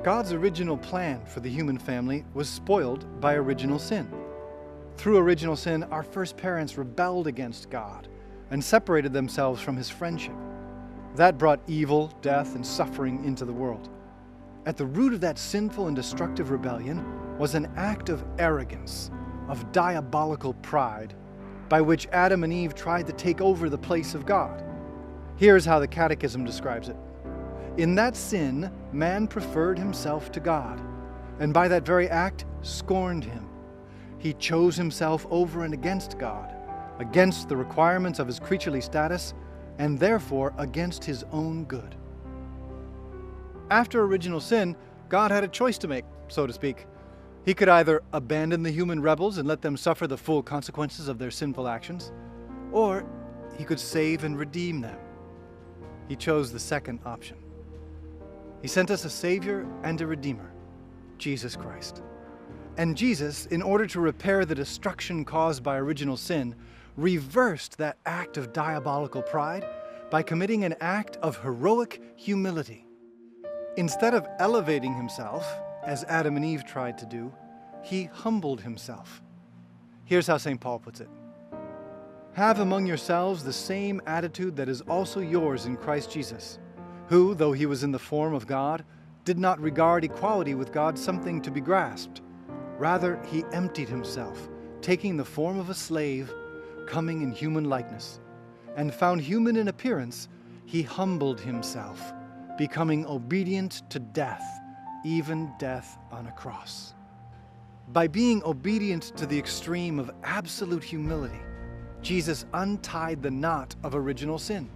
God's original plan for the human family was spoiled by original sin. Through original sin, our first parents rebelled against God and separated themselves from His friendship. That brought evil, death, and suffering into the world. At the root of that sinful and destructive rebellion was an act of arrogance, of diabolical pride, by which Adam and Eve tried to take over the place of God. Here's how the Catechism describes it. In that sin, man preferred himself to God, and by that very act scorned Him. He chose himself over and against God, against the requirements of his creaturely status, and therefore against his own good. After original sin, God had a choice to make, so to speak. He could either abandon the human rebels and let them suffer the full consequences of their sinful actions, or He could save and redeem them. He chose the second option. He sent us a Savior and a Redeemer, Jesus Christ. And Jesus, in order to repair the destruction caused by original sin, reversed that act of diabolical pride by committing an act of heroic humility. Instead of elevating Himself, as Adam and Eve tried to do, He humbled Himself. Here's how St. Paul puts it. Have among yourselves the same attitude that is also yours in Christ Jesus, who, though He was in the form of God, did not regard equality with God something to be grasped. Rather, He emptied Himself, taking the form of a slave, coming in human likeness, and found human in appearance, He humbled Himself, becoming obedient to death, even death on a cross. By being obedient to the extreme of absolute humility, Jesus untied the knot of original sin.